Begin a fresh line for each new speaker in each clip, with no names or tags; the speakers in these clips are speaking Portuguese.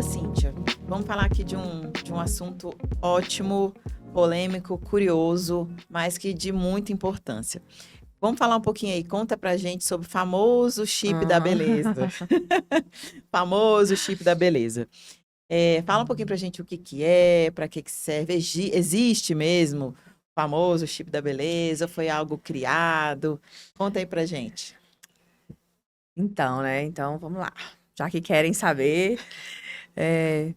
Doutora Cíntia, vamos falar aqui de um assunto ótimo, polêmico, curioso, mas que de muita importância. Vamos falar um pouquinho aí, conta pra gente sobre o famoso chip da
Ah,
beleza. Famoso chip da beleza. Fala um pouquinho pra gente o que que é, pra que que serve, existe mesmo o famoso chip da beleza, foi algo criado? Conta aí pra gente.
então, né? Então, vamos lá. Já que querem saber, é,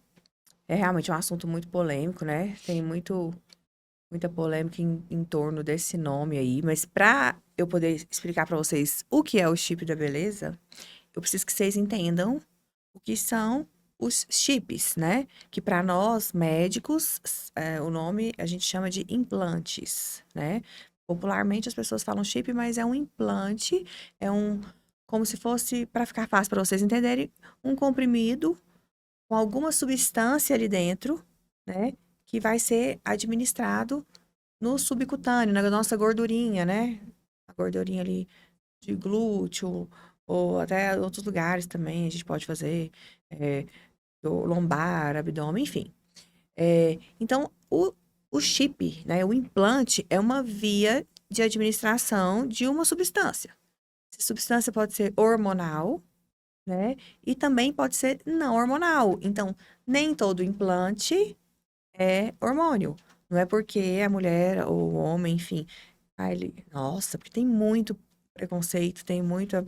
é realmente um assunto muito polêmico, né? Tem muita polêmica em torno desse nome aí. Mas para eu poder explicar para vocês o que é o chip da beleza, eu preciso que vocês entendam o que são os chips, né? Que para nós médicos, o nome a gente chama de implantes, né? Popularmente as pessoas falam chip, mas é um implante, é um, como se fosse, para ficar fácil para vocês entenderem, um comprimido com alguma substância ali dentro, né? Que vai ser administrado no subcutâneo, na nossa gordurinha, né? A gordurinha ali de glúteo, ou até outros lugares também a gente pode fazer. É, do lombar, abdômen, enfim. Então, o chip, né, o implante, é uma via de administração de uma substância. Essa substância pode ser hormonal, né, e também pode ser não hormonal. Então, nem todo implante é hormônio. Não é porque a mulher ou o homem, enfim, nossa, porque tem muito preconceito, tem muita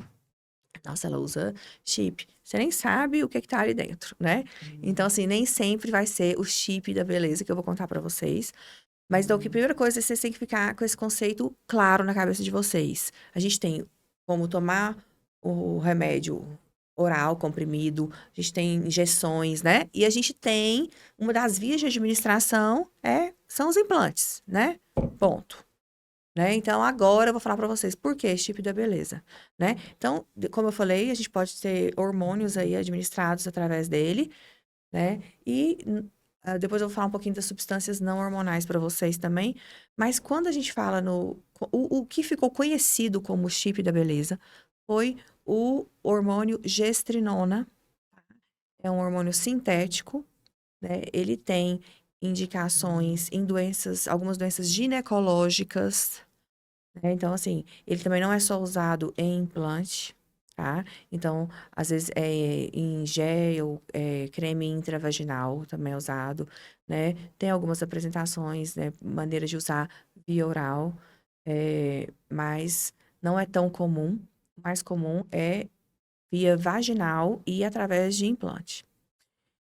nossa, ela usa chip. Você nem sabe o que tá ali dentro, né? Então, assim, nem sempre vai ser o chip da beleza que eu vou contar pra vocês. Mas, então, que primeira coisa, vocês têm que ficar com esse conceito claro na cabeça de vocês. A gente tem como tomar o remédio oral, comprimido, a gente tem injeções, né? E a gente tem, uma das vias de administração são os implantes, né? Ponto. Né? Então, agora eu vou falar para vocês por que chip da beleza, né? Então, como eu falei, a gente pode ter hormônios aí administrados através dele, né? E depois eu vou falar um pouquinho das substâncias não hormonais para vocês também. Mas quando a gente fala o que ficou conhecido como chip da beleza foi o hormônio gestrinona. É um hormônio sintético, né? Ele tem indicações em doenças, algumas doenças ginecológicas, né? Então, assim, ele também não é só usado em implante, tá? Então, às vezes, em gel, creme intravaginal também é usado, né? Tem algumas apresentações, né? Maneiras de usar via oral, mas não é tão comum. O mais comum é via vaginal e através de implante.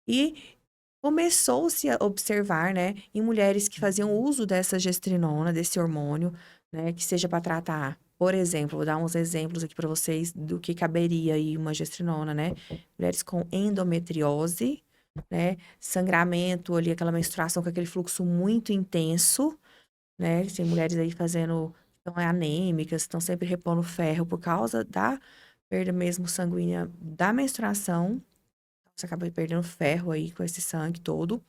E começou-se a observar, né, em mulheres que faziam uso dessa gestrinona, desse hormônio, né, que seja para tratar, por exemplo, vou dar uns exemplos aqui para vocês do que caberia aí uma gestrinona, né? Mulheres com endometriose, né, sangramento ali, aquela menstruação com aquele fluxo muito intenso, né? Tem mulheres aí fazendo, estão anêmicas, estão sempre repondo ferro por causa da perda mesmo sanguínea da menstruação. Você acaba perdendo ferro aí com esse sangue todo.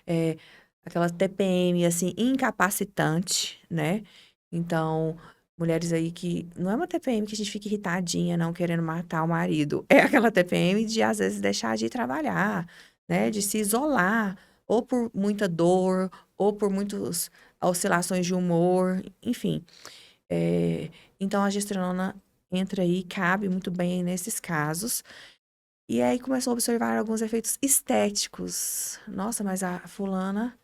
É, aquela TPM, assim, incapacitante, né? Então, mulheres aí que... Não é uma TPM que a gente fica irritadinha, não, querendo matar o marido. É aquela TPM de, às vezes, deixar de ir trabalhar, né? De se isolar, ou por muita dor, ou por muitas oscilações de humor, enfim. É, então, a gestrinona entra aí, cabe muito bem nesses casos. E aí começou a observar alguns efeitos estéticos. Nossa, mas a fulana,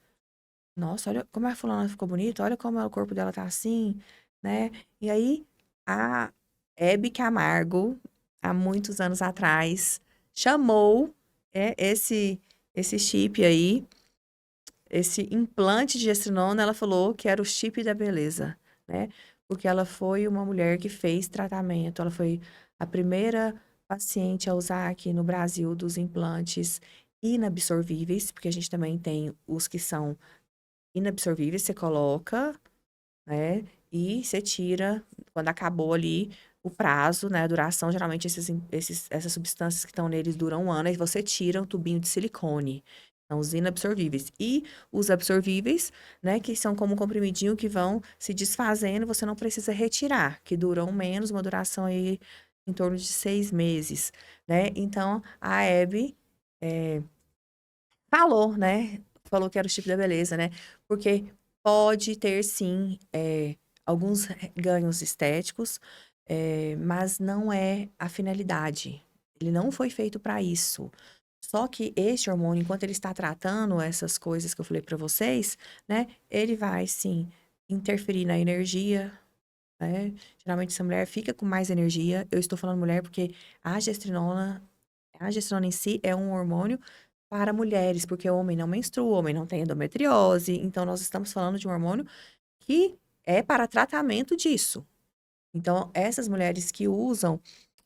nossa, olha como a fulana ficou bonita, olha como o corpo dela tá assim, né? E aí a Hebe Camargo, há muitos anos atrás, chamou esse chip aí, esse implante de gestrinona, ela falou que era o chip da beleza, né? Porque ela foi uma mulher que fez tratamento, ela foi a primeira paciente a usar aqui no Brasil dos implantes inabsorvíveis, porque a gente também tem os que são inabsorvíveis, você coloca, né? E você tira, quando acabou ali o prazo, né? A duração, geralmente essas substâncias que estão neles duram um ano, e você tira um tubinho de silicone. São os inabsorvíveis. E os absorvíveis, né? Que são como um comprimidinho que vão se desfazendo, você não precisa retirar, que duram menos, uma duração aí em torno de 6 meses, né? Então, a Hebe falou, né? Falou que era o chip da beleza, né? Porque pode ter, sim, alguns ganhos estéticos, mas não é a finalidade. Ele não foi feito para isso. Só que este hormônio, enquanto ele está tratando essas coisas que eu falei para vocês, né? Ele vai, sim, interferir na energia, né? Geralmente essa mulher fica com mais energia. Eu estou falando mulher porque a gestrinona, a gestrinona em si é um hormônio para mulheres, porque o homem não menstrua, o homem não tem endometriose. Então, nós estamos falando de um hormônio que é para tratamento disso. Então, essas mulheres que usam,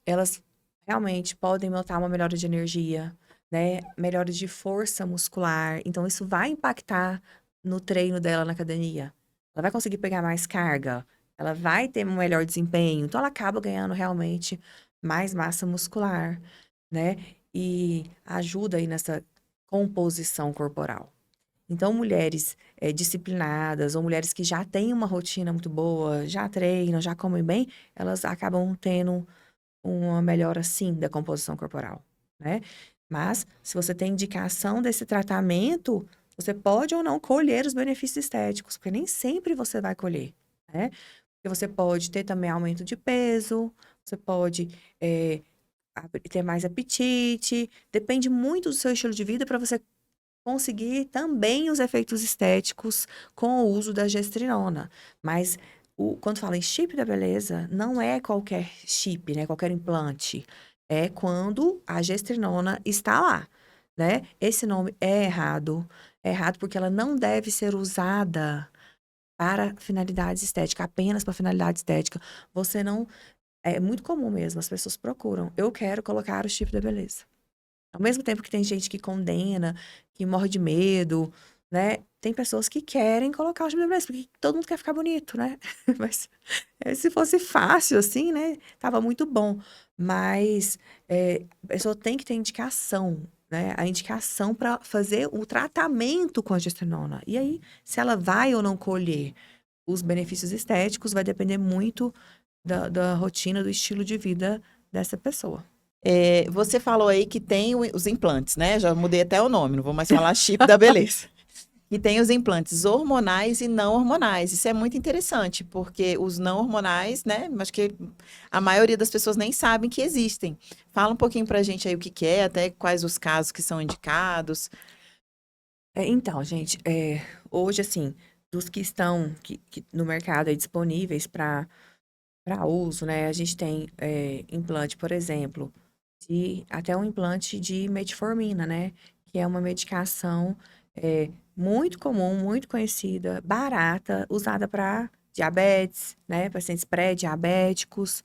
elas realmente podem notar uma melhora de energia, né? Melhora de força muscular. Então, isso vai impactar no treino dela na academia. Ela vai conseguir pegar mais carga, ela vai ter um melhor desempenho. Então, ela acaba ganhando realmente mais massa muscular, né? E ajuda aí nessa composição corporal. Então, mulheres disciplinadas ou mulheres que já têm uma rotina muito boa, já treinam, já comem bem, elas acabam tendo uma melhora, sim, da composição corporal, né? Mas, se você tem indicação desse tratamento, você pode ou não colher os benefícios estéticos, porque nem sempre você vai colher, né? Porque você pode ter também aumento de peso, você pode ter mais apetite, depende muito do seu estilo de vida para você conseguir também os efeitos estéticos com o uso da gestrinona. Mas quando fala em chip da beleza, não é qualquer chip, né? Qualquer implante. É quando a gestrinona está lá, né? Esse nome é errado. É errado porque ela não deve ser usada para finalidades estéticas, apenas para finalidade estética. Você não. É muito comum mesmo, as pessoas procuram. Eu quero colocar o chip da beleza. Ao mesmo tempo que tem gente que condena, que morre de medo, né? Tem pessoas que querem colocar o chip da beleza, porque todo mundo quer ficar bonito, né? Mas se fosse fácil assim, né? Tava muito bom. Mas a pessoa tem que ter indicação, né? A indicação para fazer o tratamento com a gestrinona. E aí, se ela vai ou não colher os benefícios estéticos, vai depender muito da rotina, do estilo de vida dessa pessoa.
Você falou aí que tem os implantes, né? Já mudei até o nome, não vou mais falar chip da beleza. E tem os implantes hormonais e não hormonais. Isso é muito interessante, porque os não hormonais, né? Acho que a maioria das pessoas nem sabem que existem. Fala um pouquinho pra gente aí o que que é, até quais os casos que são indicados.
Então, gente, hoje, assim, dos que estão no mercado aí disponíveis para uso, né? A gente tem implante, por exemplo, até um implante de metformina, né? Que é uma medicação muito comum, muito conhecida, barata, usada para diabetes, né? Pacientes pré-diabéticos.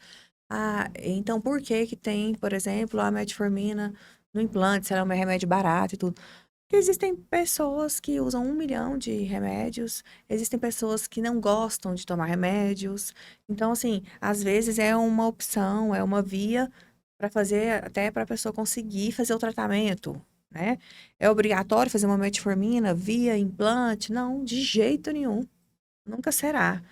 Ah, então por que que tem, por exemplo, a metformina no implante, se ela é um remédio barato e tudo? Porque existem pessoas que usam 1 milhão de remédios, existem pessoas que não gostam de tomar remédios. Então, assim, às vezes é uma opção, é uma via para fazer, até para a pessoa conseguir fazer o tratamento, né? É obrigatório fazer uma metformina via implante? Não, de jeito nenhum. Nunca será.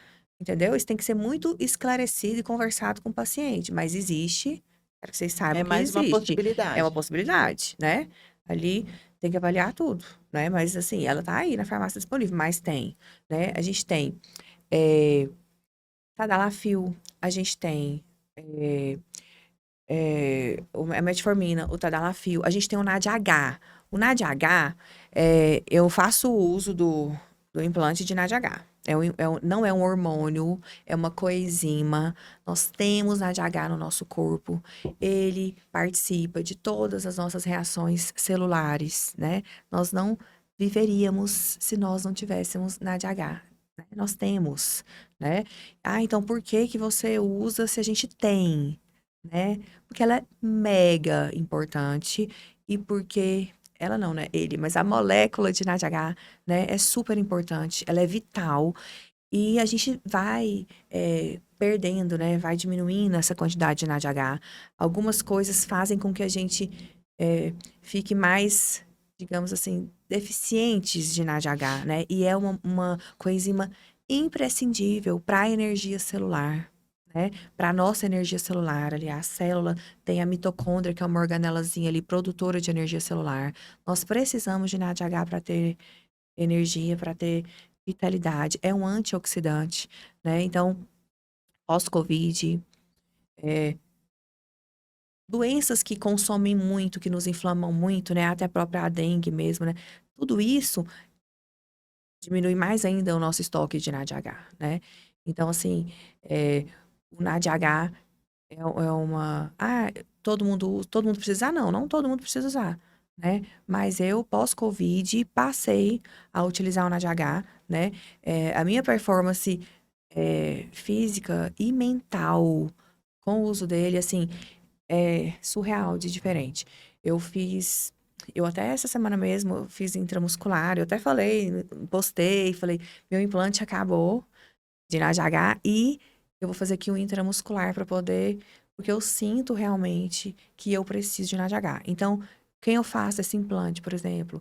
Entendeu? Isso tem que ser muito esclarecido e conversado com o paciente. Mas existe, quero que vocês
É
saibam que
mais uma
existe. É uma
possibilidade.
possibilidade, né? Ali tem que avaliar tudo, né? Mas assim, ela tá aí na farmácia disponível, mas tem, né? A gente tem é, Tadalafil, a gente tem a metformina, o Tadalafil, a gente tem o NADH. O NADH, eu faço uso do implante de NADH. Não é um hormônio, é uma coenzima. Nós temos NADH no nosso corpo. Ele participa de todas as nossas reações celulares, né? Nós não viveríamos se nós não tivéssemos NADH. Né? Nós temos, né? Ah, então por que que você usa se a gente tem, né? Porque ela é mega importante e porque ela não, né? Ele, mas a molécula de NADH, né, é super importante, ela é vital e a gente vai perdendo, né? Vai diminuindo essa quantidade de NADH. Algumas coisas fazem com que a gente fique mais, digamos assim, deficientes de NADH, né? E é uma coenzima imprescindível para a energia celular. né? Para a nossa energia celular, ali, a célula tem a mitocôndria, que é uma organelazinha ali, produtora de energia celular. Nós precisamos de NADH para ter energia, para ter vitalidade. É um antioxidante, né? Então, pós-Covid, é, doenças que consomem muito, que nos inflamam muito, né? Até a própria dengue mesmo, né? Tudo isso diminui mais ainda o nosso estoque de NADH, né? Então, assim, o NADH é uma... Ah, todo mundo precisa usar? Não, não todo mundo precisa usar, né? Mas eu, pós-Covid, passei a utilizar o NADH, né? A minha performance física e mental com o uso dele, assim, é surreal de diferente. Eu fiz, eu até essa semana mesmo eu fiz intramuscular, eu até falei, postei, falei, meu implante acabou de NADH e eu vou fazer aqui um intramuscular para poder, porque eu sinto realmente que eu preciso de NADH. Então, quem eu faço esse implante, por exemplo,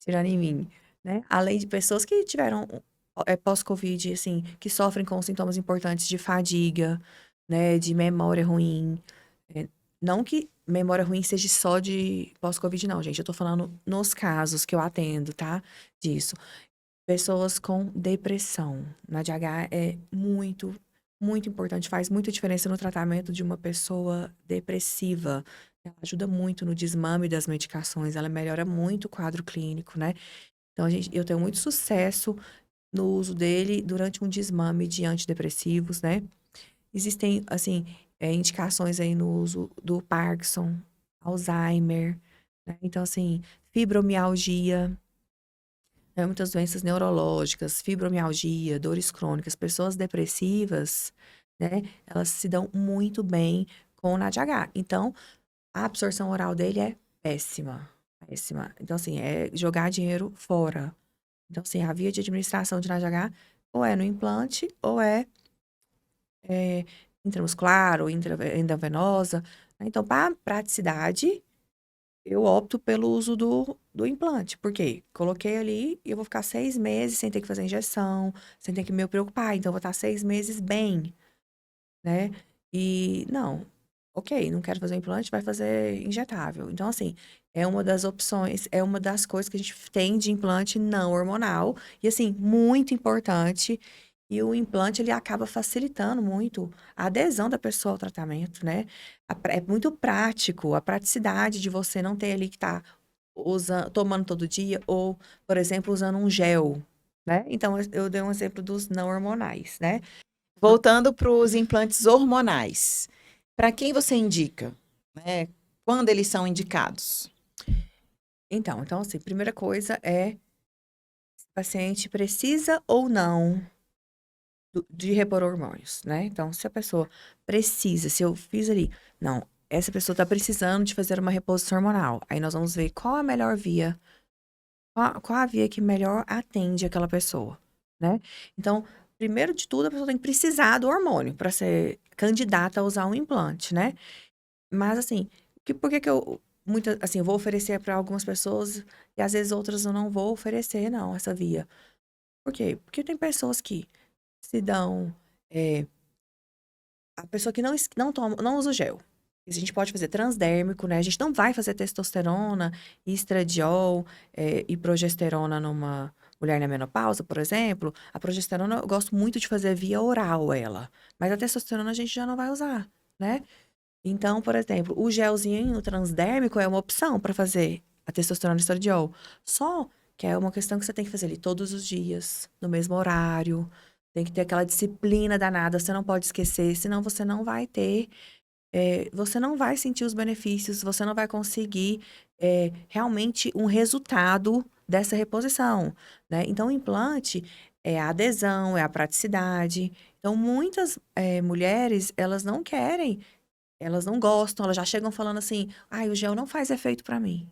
tirando em mim, né? Além de pessoas que tiveram pós-Covid, assim, que sofrem com sintomas importantes de fadiga, né, de memória ruim, é, não que memória ruim seja só de pós-Covid, não, gente. Eu tô falando nos casos que eu atendo, tá? Disso. Pessoas com depressão. NADH é muito, muito importante. Faz muita diferença no tratamento de uma pessoa depressiva. Ela ajuda muito no desmame das medicações. Ela melhora muito o quadro clínico, né? Então, eu tenho muito sucesso no uso dele durante um desmame de antidepressivos, né? Existem, assim, indicações aí no uso do Parkinson, Alzheimer, né? Então, assim, fibromialgia, né? Muitas doenças neurológicas, fibromialgia, dores crônicas, pessoas depressivas, né? Elas se dão muito bem com o NADH. Então, a absorção oral dele é péssima, péssima. Então, assim, é jogar dinheiro fora. Então, assim, a via de administração de NADH ou é no implante ou é, intramuscular ou endovenosa, né? Então, para praticidade, eu opto pelo uso do implante. Por quê? Coloquei ali e eu vou ficar 6 meses sem ter que fazer injeção, sem ter que me preocupar. Então, eu vou estar 6 meses bem, né? E, não, ok, não quero fazer implante, vai fazer injetável. Então, assim, é uma das opções, é uma das coisas que a gente tem de implante não hormonal. E, assim, muito importante. E o implante, ele acaba facilitando muito a adesão da pessoa ao tratamento, né? É muito prático, a praticidade de você não ter ali que estar tomando todo dia, ou, por exemplo, usando um gel, né? Então, eu dei um exemplo dos não hormonais, né?
Voltando para os implantes hormonais. Para quem você indica? Né? Quando eles são indicados?
Então, assim, primeira coisa é se o paciente precisa ou não de repor hormônios, né? Então, se a pessoa precisa, se eu fiz ali, não, essa pessoa está precisando de fazer uma reposição hormonal. Aí nós vamos ver qual a melhor via, qual a via que melhor atende aquela pessoa, né? Então, primeiro de tudo, a pessoa tem que precisar do hormônio para ser candidata a usar um implante, né? Mas assim, por que que eu assim, eu vou oferecer para algumas pessoas e às vezes outras eu não vou oferecer, não, essa via. Por quê? Porque tem pessoas que se dão, eh, a pessoa que não toma, não usa o gel. A gente pode fazer transdérmico, né? A gente não vai fazer testosterona, estradiol, e progesterona numa mulher na menopausa, por exemplo. A progesterona eu gosto muito de fazer via oral ela, mas a testosterona a gente já não vai usar, né? Então, por exemplo, o gelzinho transdérmico é uma opção para fazer a testosterona e estradiol. Só que é uma questão que você tem que fazer ali todos os dias, no mesmo horário. Tem que ter aquela disciplina danada, você não pode esquecer, senão você não vai ter, você não vai sentir os benefícios, você não vai conseguir realmente um resultado dessa reposição, né? Então, o implante é a adesão, é a praticidade. Então, muitas mulheres, elas não gostam, elas já chegam falando assim: "Ai, o gel não faz efeito pra mim",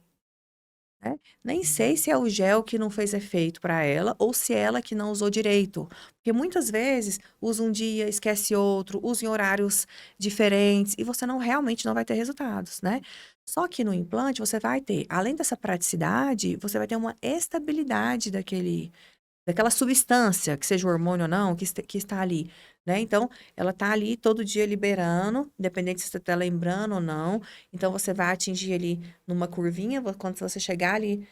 né. Nem sei se é o gel que não fez efeito pra ela ou se é ela que não usou direito, porque muitas vezes usa um dia, esquece outro, usa em horários diferentes e você realmente não vai ter resultados, né. Só que no implante você vai ter, além dessa praticidade, você vai ter uma estabilidade daquela substância, que seja o hormônio ou não, que está ali. né? Então, ela tá ali todo dia liberando, independente se você tá lembrando ou não. Então, você vai atingir ali numa curvinha, quando você chegar ali,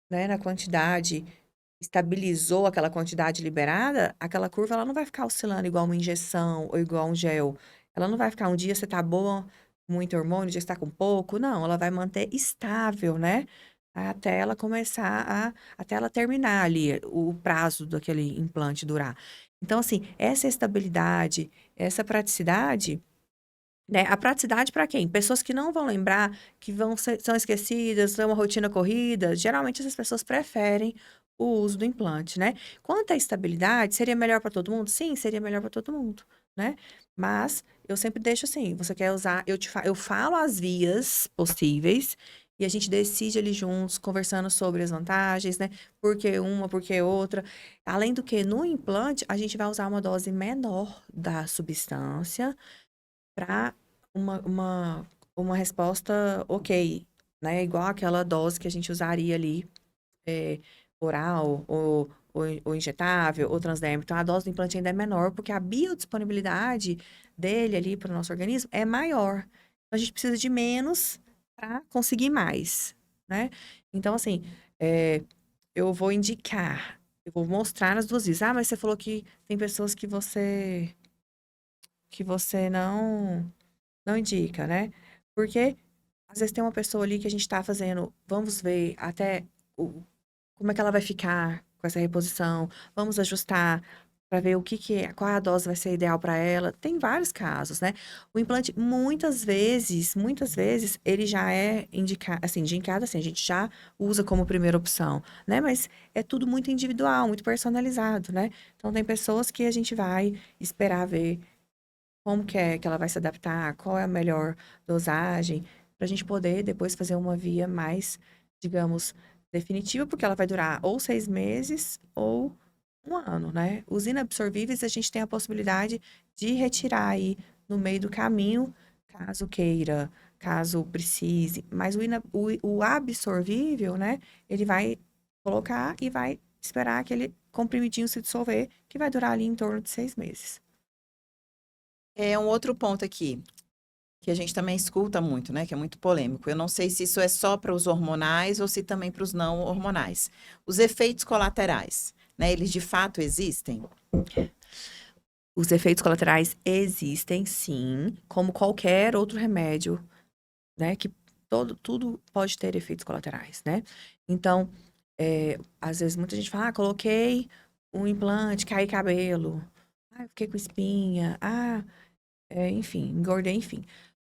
né, na quantidade, estabilizou aquela quantidade liberada, aquela curva ela não vai ficar oscilando igual uma injeção ou igual um gel. Ela não vai ficar um dia você tá boa, muito hormônio, um dia você tá com pouco. Não, ela vai manter estável, né? Até ela até ela terminar ali o prazo daquele implante durar. Então, assim, essa estabilidade, essa praticidade, né? A praticidade para quem? Pessoas que não vão lembrar, que são esquecidas, têm uma rotina corrida. Geralmente, essas pessoas preferem o uso do implante, né? Quanto à estabilidade, seria melhor para todo mundo? Sim, seria melhor para todo mundo, né? Mas eu sempre deixo assim: você quer usar, eu falo as vias possíveis e a gente decide ali juntos, conversando sobre as vantagens, né? Por que uma, por que outra. Além do que, no implante, a gente vai usar uma dose menor da substância para uma, uma, uma resposta ok, né? Igual aquela dose que a gente usaria ali, é, oral ou injetável ou transdérmico. Então, a dose do implante ainda é menor, porque a biodisponibilidade dele ali para o nosso organismo é maior. Então, a gente precisa de menos para conseguir mais, né? Então, assim, é, eu vou indicar, eu vou mostrar nas duas vezes. Ah, mas você falou que tem pessoas que você não indica, né? Porque às vezes tem uma pessoa ali que a gente está fazendo, vamos ver até como é que ela vai ficar com essa reposição, vamos ajustar para ver o que é, qual a dose vai ser ideal para ela. Tem vários casos, né? O implante, muitas vezes, ele já é indicado assim, a gente já usa como primeira opção, né? Mas é tudo muito individual, muito personalizado, né? Então, tem pessoas que a gente vai esperar ver como que é que ela vai se adaptar, qual é a melhor dosagem, para a gente poder depois fazer uma via mais, digamos, definitiva, porque ela vai durar ou 6 meses ou um ano, né? Os inabsorvíveis a gente tem a possibilidade de retirar aí no meio do caminho, caso queira, caso precise, mas o absorvível, né? Ele vai colocar e vai esperar aquele comprimidinho se dissolver, que vai durar ali em torno de 6 meses.
É um outro ponto aqui, que a gente também escuta muito, né? Que é muito polêmico. Eu não sei se isso é só para os hormonais ou se também para os não hormonais. Os efeitos colaterais, né? Eles de fato existem?
Os efeitos colaterais existem, sim, como qualquer outro remédio, né? Que tudo pode ter efeitos colaterais, né? Então, às vezes muita gente fala, coloquei um implante, cai cabelo, eu fiquei com espinha, enfim, engordei, enfim.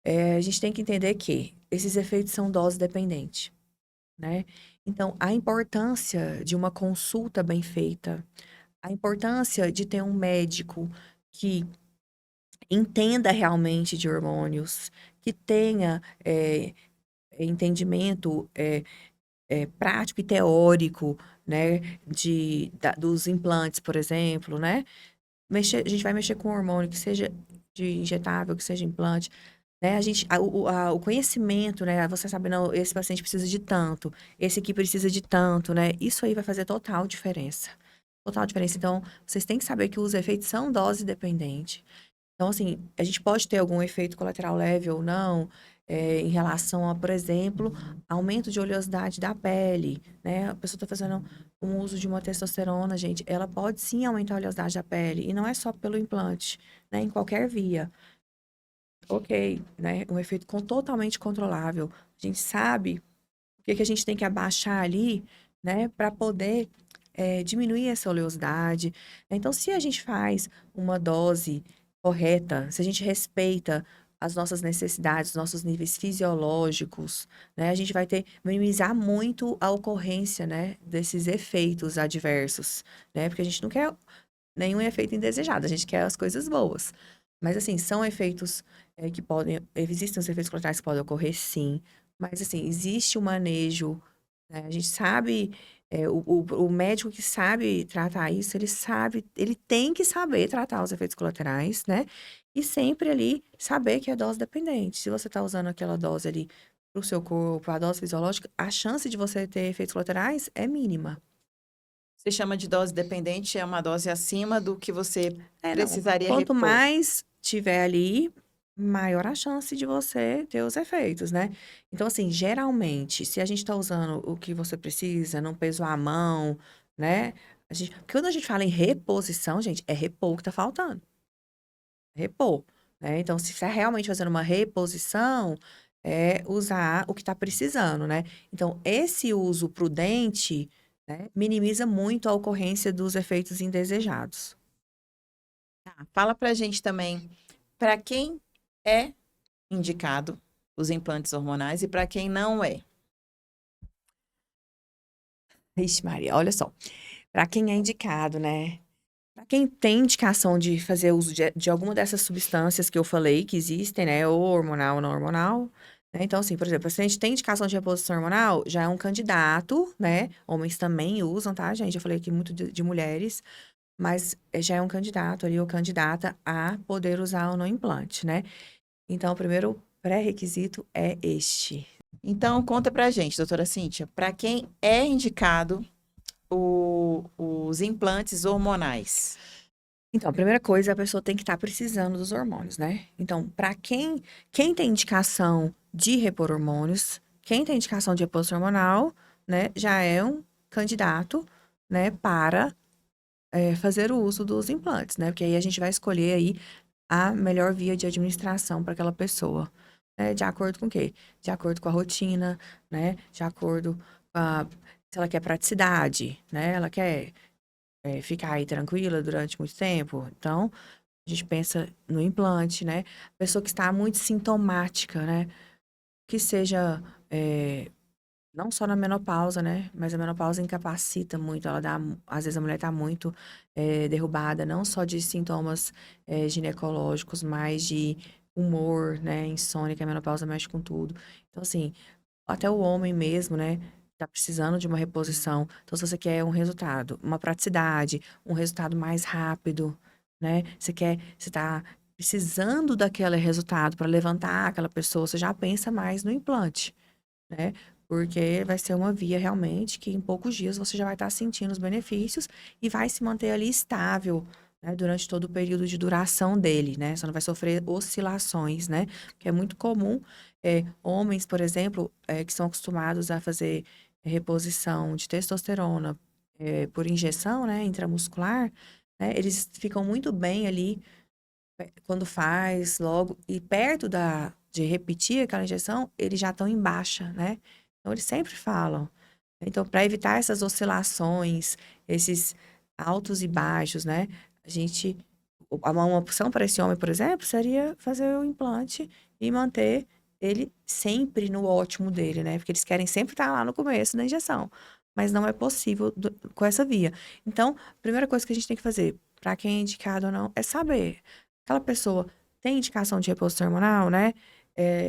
A gente tem que entender que esses efeitos são dose dependente, né? Então, a importância de uma consulta bem feita, a importância de ter um médico que entenda realmente de hormônios, que tenha entendimento prático e teórico, né, dos implantes, por exemplo, né? A gente vai mexer com hormônio, que seja de injetável, que seja implante, né? O conhecimento, né? Você sabe, não, esse paciente precisa de tanto, esse aqui precisa de tanto, né? Isso aí vai fazer total diferença. Total diferença. Então, vocês têm que saber que os efeitos são dose dependente. Então, assim, a gente pode ter algum efeito colateral leve ou não, em relação a, por exemplo, aumento de oleosidade da pele, né? A pessoa está fazendo um uso de uma testosterona, gente, ela pode sim aumentar a oleosidade da pele, e não é só pelo implante, né? Em qualquer via. Ok, né? Um efeito totalmente controlável. A gente sabe o que que a gente tem que abaixar ali, né? Para poder diminuir essa oleosidade. Então, se a gente faz uma dose correta, se a gente respeita as nossas necessidades, os nossos níveis fisiológicos, né? A gente vai minimizar muito a ocorrência, né? Desses efeitos adversos, né? Porque a gente não quer nenhum efeito indesejado, a gente quer as coisas boas. Mas, assim, são efeitos que existem os efeitos colaterais que podem ocorrer, sim. Mas, assim, existe o manejo, né? A gente sabe, o médico que sabe tratar isso, ele sabe, ele tem que saber tratar os efeitos colaterais, né? E sempre ali saber que é dose dependente. Se você está usando aquela dose ali para o seu corpo, a dose fisiológica, a chance de você ter efeitos colaterais é mínima.
Você chama de dose dependente, é uma dose acima do que você
Não.
precisaria
Quanto
repor.
mais tiver ali, maior a chance de você ter os efeitos, né? Então, assim, geralmente, se a gente tá usando o que você precisa, não peso à mão, né? Quando a gente fala em reposição, gente, é repor o que tá faltando. Repor, né? Então, se você é realmente fazendo uma reposição, é usar o que tá precisando, né? Então, esse uso prudente, né, minimiza muito a ocorrência dos efeitos indesejados.
Tá, fala pra gente também, para quem é indicado os implantes hormonais e para quem não é.
Vixe, Maria, olha só. Para quem é indicado, né? Para quem tem indicação de fazer uso de alguma dessas substâncias que eu falei que existem, né? Ou hormonal ou não hormonal. Né? Então, assim, por exemplo, se a gente tem indicação de reposição hormonal, já é um candidato, né? Homens também usam, tá, gente? Eu falei aqui muito de mulheres, mas já é um candidato ali ou candidata a poder usar ou não implante, né? Então, o primeiro pré-requisito é este.
Então, conta pra gente, doutora Cíntia, para quem é indicado os implantes hormonais.
Então, a primeira coisa, a pessoa tem que estar precisando dos hormônios, né? Então, para quem tem indicação de repor hormônios, quem tem indicação de reposição hormonal, né, já é um candidato, né, para fazer o uso dos implantes, né? Porque aí a gente vai escolher aí a melhor via de administração para aquela pessoa, né? De acordo com o quê? De acordo com a rotina, né? De acordo com se ela quer praticidade, né? Ela quer ficar aí tranquila durante muito tempo. Então, a gente pensa no implante, né? Pessoa que está muito sintomática, né? Que seja, não só na menopausa, né? Mas a menopausa incapacita muito, ela dá, às vezes a mulher está muito derrubada, não só de sintomas ginecológicos, mas de humor, né? Insônia, que a menopausa mexe com tudo. Então, assim, até o homem mesmo, né? Tá precisando de uma reposição. Então, se você quer um resultado, uma praticidade, um resultado mais rápido, né? Você tá precisando daquele resultado para levantar aquela pessoa, você já pensa mais no implante, né? Porque vai ser uma via realmente que em poucos dias você já vai estar sentindo os benefícios e vai se manter ali estável, né, durante todo o período de duração dele, né? Você não vai sofrer oscilações, né? Que é muito comum, homens, por exemplo, que são acostumados a fazer reposição de testosterona, por injeção, né, intramuscular, né? Eles ficam muito bem ali quando faz logo e perto de repetir aquela injeção, eles já estão em baixa, né? Então eles sempre falam. Então, para evitar essas oscilações, esses altos e baixos, né? A gente uma opção para esse homem, por exemplo, seria fazer o implante e manter ele sempre no ótimo dele, né? Porque eles querem sempre estar lá no começo da injeção, mas não é possível com essa via. Então, a primeira coisa que a gente tem que fazer, para quem é indicado ou não, é saber. Aquela pessoa tem indicação de reposição hormonal, né?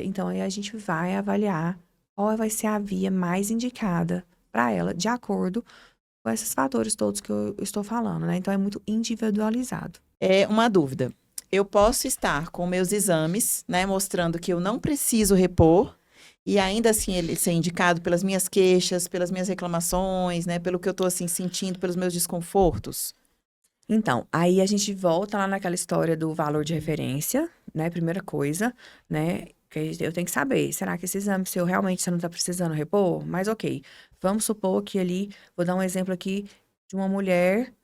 Então, aí a gente vai avaliar qual vai ser a via mais indicada para ela, de acordo com esses fatores todos que eu estou falando, né? Então, é muito individualizado.
É uma dúvida. Eu posso estar com meus exames, né, mostrando que eu não preciso repor, e ainda assim ele ser indicado pelas minhas queixas, pelas minhas reclamações, né, pelo que eu estou assim sentindo, pelos meus desconfortos.
Então, aí a gente volta lá naquela história do valor de referência, né? Primeira coisa, né? Que eu tenho que saber, será que esse exame, se eu realmente você não está precisando repor? Mas ok, vamos supor que ali, vou dar um exemplo aqui de uma mulher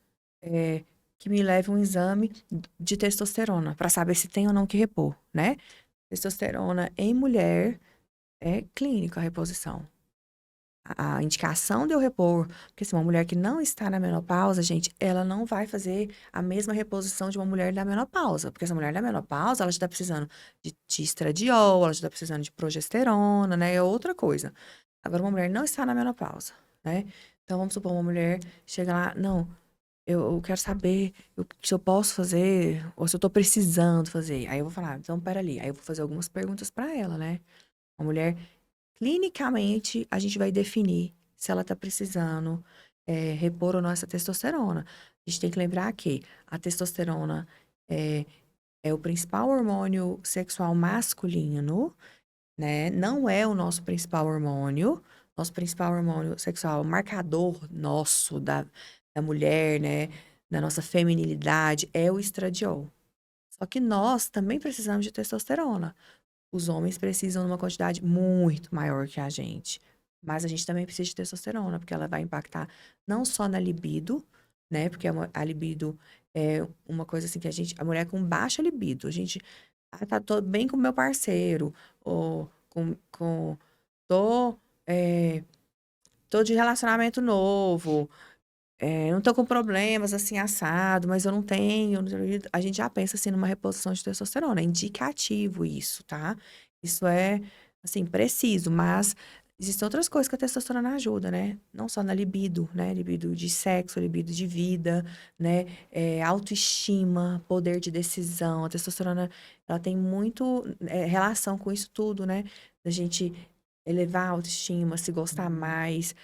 que me leve um exame de testosterona, para saber se tem ou não que repor, né? Testosterona em mulher é clínica a reposição. A indicação de eu repor, porque se uma mulher que não está na menopausa, gente, ela não vai fazer a mesma reposição de uma mulher da menopausa, porque essa mulher da menopausa, ela já está precisando de estradiol, ela já está precisando de progesterona, né, é outra coisa. Agora, uma mulher não está na menopausa, né? Então, vamos supor, uma mulher chega lá, não, eu quero saber se eu posso fazer, ou se eu estou precisando fazer. Aí eu vou falar, então, peraí, aí eu vou fazer algumas perguntas para ela, né? Uma mulher clinicamente, a gente vai definir se ela está precisando repor ou não essa testosterona. A gente tem que lembrar que a testosterona é, é o principal hormônio sexual masculino, né? Não é o nosso principal hormônio. Nosso principal hormônio sexual, marcador nosso da mulher, né? Da nossa feminilidade, é o estradiol. Só que nós também precisamos de testosterona. Os homens precisam numa quantidade muito maior que a gente. Mas a gente também precisa de testosterona, porque ela vai impactar não só na libido, né? Porque a libido é uma coisa assim que a mulher com baixa libido, a gente, tá tô bem com o meu parceiro, ou tô, é, tô de relacionamento novo, não tô com problemas assim, assado, mas eu não tenho. A gente já pensa assim numa reposição de testosterona. É indicativo isso, tá? Isso é, assim, preciso, mas existem outras coisas que a testosterona ajuda, né? Não só na libido, né? Libido de sexo, libido de vida, né? Autoestima, poder de decisão. A testosterona, ela tem muito relação com isso tudo, né? Da gente elevar a autoestima, se gostar mais,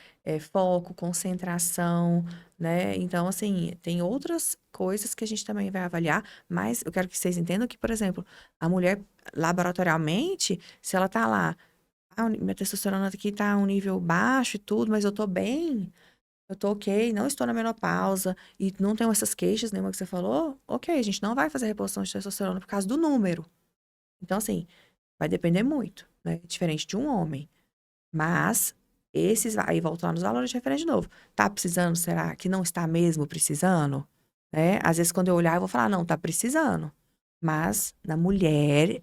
foco, concentração, né? Então, assim, tem outras coisas que a gente também vai avaliar, mas eu quero que vocês entendam que, por exemplo, a mulher, laboratorialmente, se ela tá lá, minha testosterona aqui tá um nível baixo e tudo, mas eu tô bem, eu tô ok, não estou na menopausa e não tenho essas queixas nenhuma que você falou, ok, a gente não vai fazer reposição de testosterona por causa do número. Então, assim, vai depender muito, né? Diferente de um homem. Mas esses, aí voltando nos valores de referência de novo. Tá precisando? Será que não está mesmo precisando? Né? Às vezes, quando eu olhar, eu vou falar, não, tá precisando. Mas na mulher,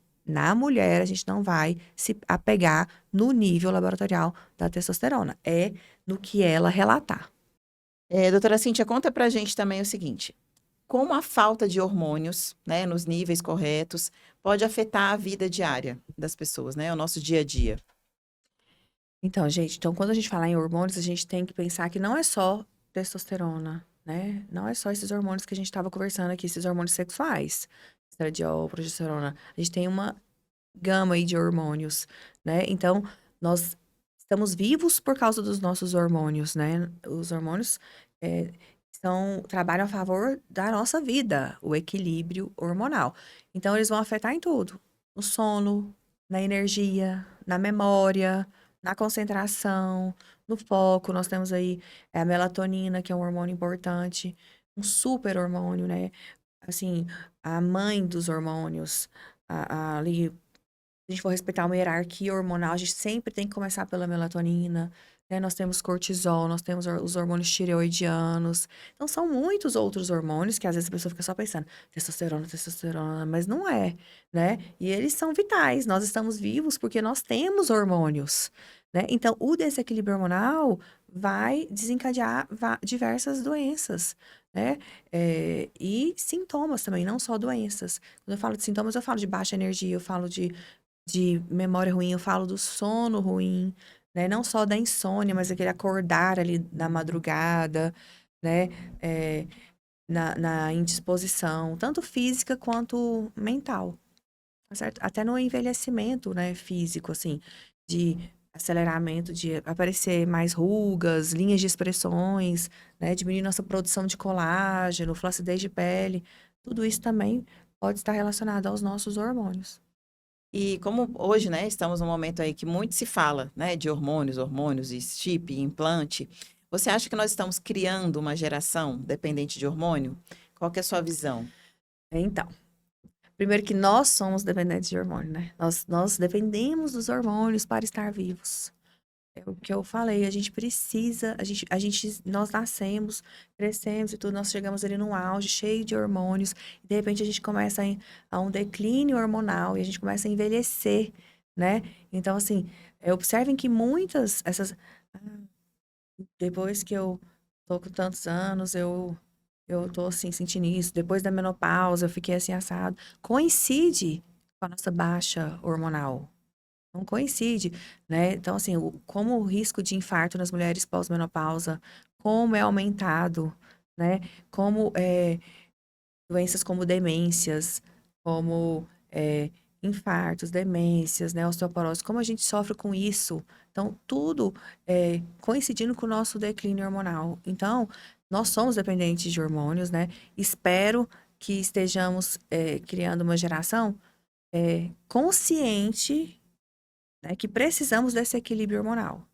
a gente não vai se apegar no nível laboratorial da testosterona. É no que ela relatar.
Doutora Cíntia, conta pra gente também o seguinte: como a falta de hormônios, né, nos níveis corretos, pode afetar a vida diária das pessoas, né, o nosso dia a dia?
Então, gente, então quando a gente falar em hormônios, a gente tem que pensar que não é só testosterona, né? Não é só esses hormônios que a gente estava conversando aqui, esses hormônios sexuais, estradiol, progesterona. A gente tem uma gama aí de hormônios, né? Então, nós estamos vivos por causa dos nossos hormônios, né? Os hormônios trabalham a favor da nossa vida, o equilíbrio hormonal. Então, eles vão afetar em tudo: no sono, na energia, na memória, na concentração, no foco. Nós temos aí a melatonina, que é um hormônio importante, um super hormônio, né? Assim, a mãe dos hormônios, ali, a gente for respeitar uma hierarquia hormonal, a gente sempre tem que começar pela melatonina, né? Nós temos cortisol, nós temos os hormônios tireoidianos. Então, são muitos outros hormônios que às vezes a pessoa fica só pensando, testosterona, testosterona, mas não é, né? E eles são vitais. Nós estamos vivos porque nós temos hormônios, né? Então, o desequilíbrio hormonal vai desencadear diversas doenças, né? E sintomas também, não só doenças. Quando eu falo de sintomas, eu falo de baixa energia, eu falo de memória ruim, eu falo do sono ruim, né? Não só da insônia, mas aquele acordar ali na madrugada, né? É, na indisposição, tanto física quanto mental, tá certo? Até no envelhecimento, né, físico, assim, de aceleramento, de aparecer mais rugas, linhas de expressões, né? Diminuir nossa produção de colágeno, flacidez de pele, tudo isso também pode estar relacionado aos nossos hormônios.
E como hoje, né, estamos num momento aí que muito se fala, né, de hormônios e chip, e implante, você acha que nós estamos criando uma geração dependente de hormônio? Qual que é a sua visão?
Então, primeiro que nós somos dependentes de hormônio, né? Nós dependemos dos hormônios para estar vivos. É o que eu falei, a gente precisa, nós nascemos, crescemos e tudo, nós chegamos ali num auge cheio de hormônios, e de repente a gente começa a um declínio hormonal e a gente começa a envelhecer, né? Então, assim, observem que depois que eu tô com tantos anos, eu tô assim, sentindo isso. Depois da menopausa, eu fiquei assim, assado. Coincide com a nossa baixa hormonal. Não coincide, né? Então, assim, como o risco de infarto nas mulheres pós-menopausa, como é aumentado, né? Como doenças como demências, como infartos, demências, né? Osteoporose, como a gente sofre com isso. Então, tudo coincidindo com o nosso declínio hormonal. Então, nós somos dependentes de hormônios, né? Espero que estejamos criando uma geração consciente, né, que precisamos desse equilíbrio hormonal.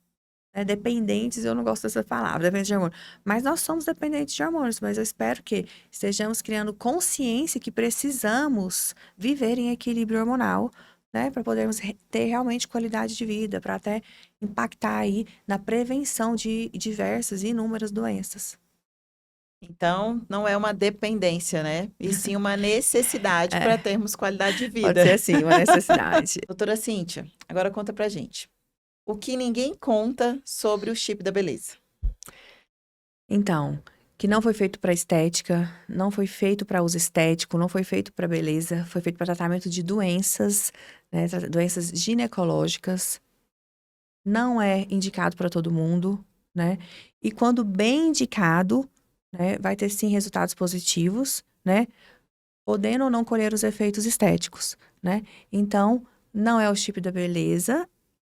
né, dependentes, eu não gosto dessa palavra, dependentes de hormônio. Mas nós somos dependentes de hormônios, mas eu espero que estejamos criando consciência que precisamos viver em equilíbrio hormonal, né, para podermos ter realmente qualidade de vida, para até impactar aí na prevenção de diversas e inúmeras doenças.
Então, não é uma dependência, né? E sim uma necessidade para
É,
termos qualidade de
pode
vida.
ser assim, uma necessidade.
Doutora Cíntia, agora conta pra gente. O que ninguém conta sobre o chip da beleza?
Então, que não foi feito para estética, não foi feito para uso estético, não foi feito para beleza, foi feito para tratamento de doenças, né, doenças ginecológicas, não é indicado para todo mundo, né? E quando bem indicado, né, vai ter sim resultados positivos, né? Podendo ou não colher os efeitos estéticos, né? Então, não é o chip da beleza.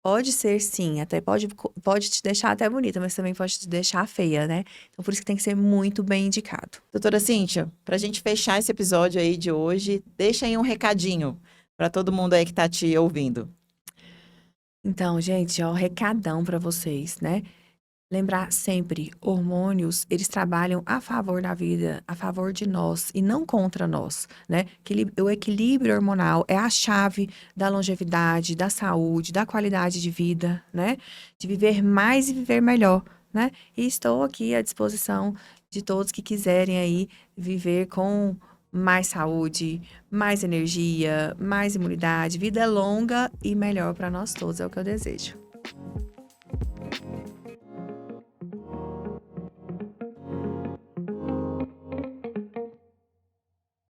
Pode ser sim, até pode te deixar até bonita, mas também pode te deixar feia, né? Então, por isso que tem que ser muito bem indicado.
Doutora Cíntia, para a gente fechar esse episódio aí de hoje, deixa aí um recadinho para todo mundo aí que tá te ouvindo.
Então, gente, ó, recadão para vocês, né? Lembrar sempre, hormônios, eles trabalham a favor da vida, a favor de nós e não contra nós, né? O equilíbrio hormonal é a chave da longevidade, da saúde, da qualidade de vida, né? De viver mais e viver melhor, né? E estou aqui à disposição de todos que quiserem aí viver com mais saúde, mais energia, mais imunidade, vida longa e melhor para nós todos, é o que eu desejo.